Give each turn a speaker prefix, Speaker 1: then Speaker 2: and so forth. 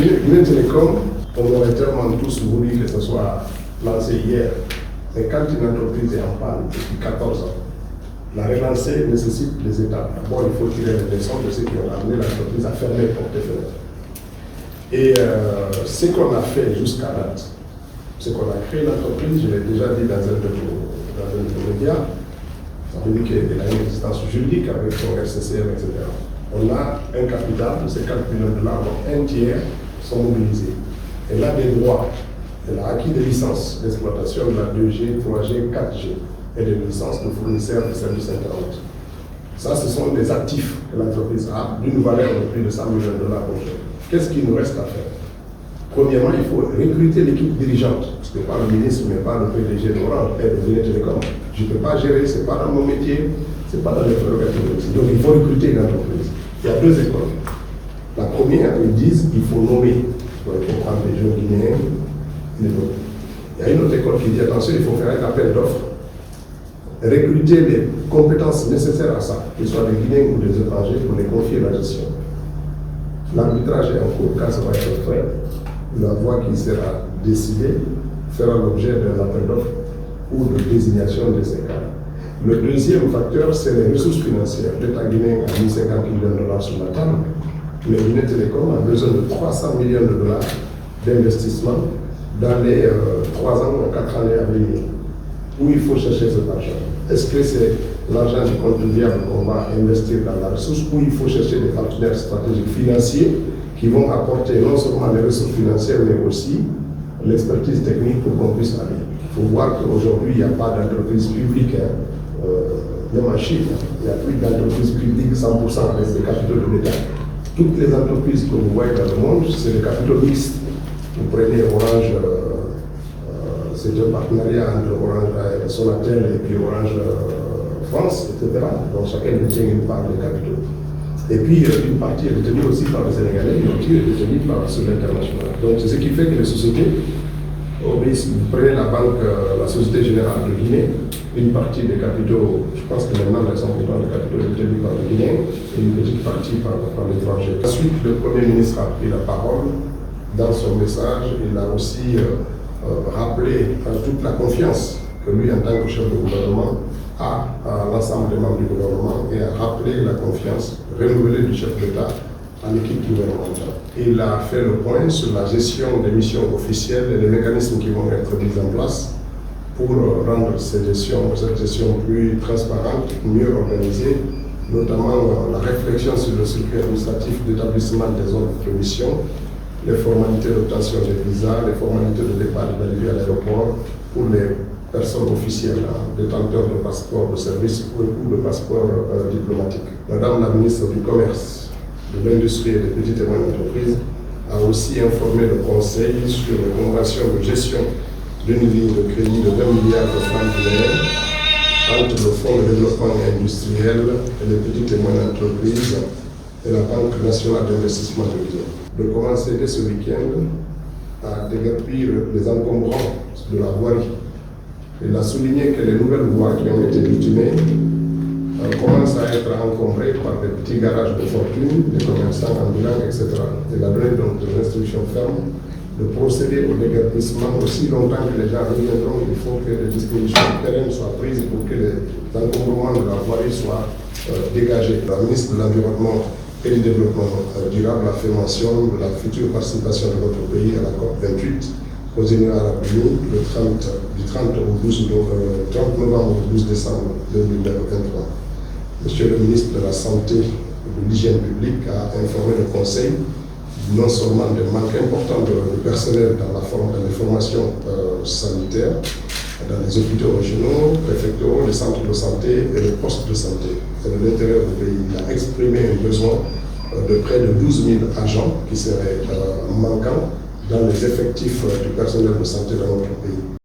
Speaker 1: Guinée Télécom, on aurait tellement tous voulu que ce soit lancé hier. Mais quand une entreprise est en panne depuis 14 ans, la relancer nécessite des étapes. D'abord, il faut tirer les leçons de ceux qui ont amené l'entreprise à fermer portes et fenêtres. Et ce qu'on a fait jusqu'à date, c'est qu'on a créé l'entreprise, je l'ai déjà dit dans un de nos médias, ça veut dire qu'il a une existence juridique avec son RCCM, etc. On a un capital de 50 millions de dollars, donc un tiers sont mobilisés. Elle a des droits, elle a acquis des licences d'exploitation de la 2G, 3G, 4G et des licences de fournisseurs de services Internet. Ça, ce sont des actifs que l'entreprise a d'une valeur de plus de 100 millions de dollars aujourd'hui. Qu'est-ce qu'il nous reste à faire? Premièrement, il faut recruter l'équipe dirigeante. Ce n'est pas le ministre, mais pas le PDG d'Orange et de Guinée Télécom. Je ne peux pas gérer, ce n'est pas dans mon métier, ce n'est pas dans les prérogatives. Donc il faut recruter une entreprise. Il y a deux écoles. La première, ils disent qu'il faut nommer. Il faut prendre des jeunes Guinéens. Il y a une autre école qui dit attention, il faut faire un appel d'offres, recruter les compétences nécessaires à ça, qu'ils soient des Guinéens ou des étrangers, pour les confier la gestion. L'arbitrage est en cours, quand ça va être fait, la voie qui sera décidée fera l'objet d'un appel d'offres ou de désignation de ces cas. Le deuxième facteur, c'est les ressources financières. L'État guinéen a mis 50 millions de dollars sur la table, mais Guinée Télécom a besoin de 300 millions de dollars d'investissement dans les 3 ans ou 4 années à venir. Où il faut chercher cet argent? Est-ce que c'est l'argent du contribuable qu'on va investir dans la ressource, ou il faut chercher des partenaires stratégiques financiers qui vont apporter non seulement les ressources financières, mais aussi l'expertise technique pour qu'on puisse aller? Il faut voir qu'aujourd'hui, il n'y a pas d'entreprise publique, même en Chine, il n'y a plus d'entreprise publique 100% avec des capitaux de l'État. Toutes les entreprises que vous voyez dans le monde, c'est des capitaux mixtes. Vous prenez Orange, c'est un partenariat entre Orange Sonatel et puis Orange France, etc. Donc chacun détient une part des capitaux. Et puis une partie est détenue aussi par les Sénégalais, une autre est détenue par sur l'international. Donc c'est ce qui fait que les sociétés obéissent. Vous prenez la banque, la Société Générale de Guinée, une partie des capitaux, je pense que maintenant les 100% des capitaux est détenus par les Guinéens et une petite partie par l'étranger. Ensuite, le Premier ministre a pris la parole. Dans son message, il a aussi rappelé toute la confiance que lui, en tant que chef de gouvernement, a à l'ensemble des membres du gouvernement, et a rappelé la confiance renouvelée du chef d'État à l'équipe gouvernementale. Il a fait le point sur la gestion des missions officielles et les mécanismes qui vont être mis en place pour rendre cette gestion plus transparente, mieux organisée, notamment la réflexion sur le circuit administratif d'établissement des ordres de mission, les formalités d'obtention des visas, les formalités de départ et d'arrivée à l'aéroport pour les personnes officielles, détenteurs de passeports de service ou de passeports diplomatiques. Madame la ministre du Commerce, de l'Industrie et des petites et moyennes entreprises a aussi informé le Conseil sur les conventions de gestion d'une ligne de crédit de 20 milliards de francs guinéens entre le Fonds de développement industriel et les petites et moyennes entreprises et la Banque nationale d'investissement de Guinée. De commencer dès ce week-end à déguerpir les encombrants de la voirie. Il a souligné que les nouvelles voies qui ont été bitumées commencent à être encombrées par des petits garages de fortune, des commerçants ambulants, etc. Il a donné donc des instructions fermes de procéder au déguerpissement aussi longtemps que les gens reviendront. Il faut que les dispositions pérennes soient prises pour que les encombrements de la voirie soient dégagés. La ministre de l'Environnement et du Développement durable a fait mention de la future participation de notre pays à la COP 28 aux Émirats arabes unis du 30 novembre au 12 décembre 2023. Monsieur le ministre de la Santé et de l'Hygiène publique a informé le Conseil non seulement des manques importants de personnel dans les formations sanitaires, dans les hôpitaux régionaux, préfectoraux, les centres de santé et les postes de santé. C'est de l'intérieur du pays. Il a exprimé un besoin de près de 12 000 agents qui seraient manquants dans les effectifs du personnel de santé dans notre pays.